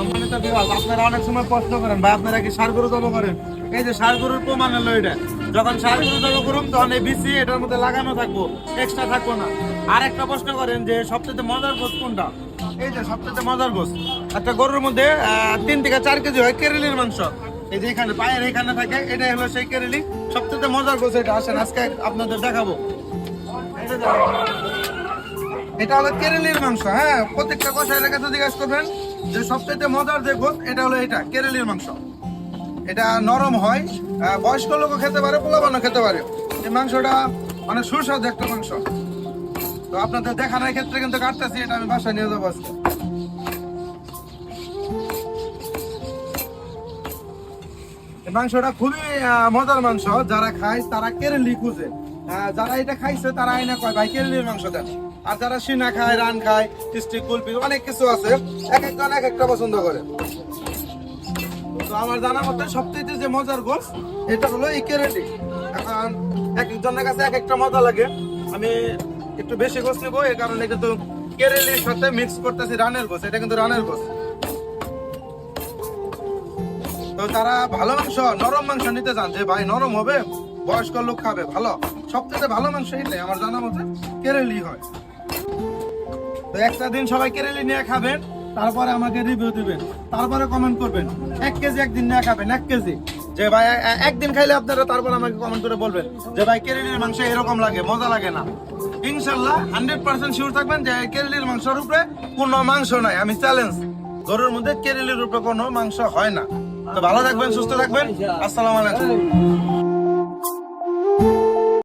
সম্মানিত বিভাগ, আপনারা অনেক সময় প্রশ্ন করেন ভাই আপনারা কি ষাঁড় গরু জব করেন? এই যে ষাঁড় গরুর প্রমাণ হলো এটা। যখন ষাঁড় গরু জব করুন তখন এই বিসি এটার মধ্যে লাগানো থাকবো, এক্সট্রা থাকবো না। আর একটা প্রশ্ন করেন যে সবচেয়ে মজার গোস কোনটা? এই যে সবচেয়ে মজার গোস, একটা গরুর মধ্যে 3 থেকে 4 কেজি হয় কেরেলির মাংস। এই যে এখানে পায়ের এখানে থাকে, এটাই হলো সেই কেরেলি। সবচেয়ে মজার গোস এটা। আসেন আজকে আপনাদের দেখাবো। এটা হলো কেরেলির মাংস। হ্যাঁ, প্রত্যেকটা কষাইয়ের কাছে জিজ্ঞাসা করবেন যে সবচেয়ে মজার যে গোস, এটা হলো এটা কেরেলির মাংস। এটা নরম হয়, বয়স্ক লোকও খেতে পারে, পোলাপানও খেতে পারে। এই মাংসটা অনেক সুস্বাদু একটা মাংস। তো আপনাদের দেখানোর ক্ষেত্রে কিন্তু কাটতেছি, এটা আমি বাসায় নিয়ে যাবো আজকে। এই মাংসটা খুবই মজার মাংস। যারা খায় তারা কেরেলি খুঁজে, যারা এটা খাইছে তারা আইনা কয় ভাই কেরেলির মাংস দেন। আর যারা সিনা খায়, রান খায়, স্টিক কুলপি অনেক কিছু আছে, এক একজন এক একটা পছন্দ করে। তো আমার জানা মতে সবচেয়ে যে মজার গোস এটা হলো এই কেরেলি। এখন এক একজনের কাছে এক একটা মজা লাগে। আমি একটু বেশি গোস নেবো, এই কারণে কিন্তু কেরেলির সাথে মিক্স করতেছি রানের গোস। এটা কিন্তু রানের গোস। তো তারা ভালো মাংস, নরম মাংস নিতে চান, যে ভাই নরম হবে, বয়স্ক লোক খাবে, ভালো সবচেয়ে ভালো মাংস এটাই আমার জানা মতে কেরেলি হয়। তো একটা দিন সবাই কেরেলি নিয়ে খাবেন, তারপরে আমাকে রিভিউ দিবেন, তারপরে কমেন্ট করবেন। 1 কেজি একদিন নিয়ে খাবেন, 1 কেজি, যে ভাই একদিন খাইলে আপনারা তারপর আমাকে কমেন্ট করে বলবেন যে ভাই কেরেলির মাংস এরকম লাগে, মজা লাগে না। ইনশাল্লাহ 100% শিওর থাকবেন যে কেরেলির মাংসের উপরে কোনো মাংস নাই। আমি চ্যালেঞ্জ, গরুর মধ্যে কেরেলির উপরে কোনো মাংস হয় না। তো ভালো থাকবেন, সুস্থ থাকবেন, আসসালামু আলাইকুম।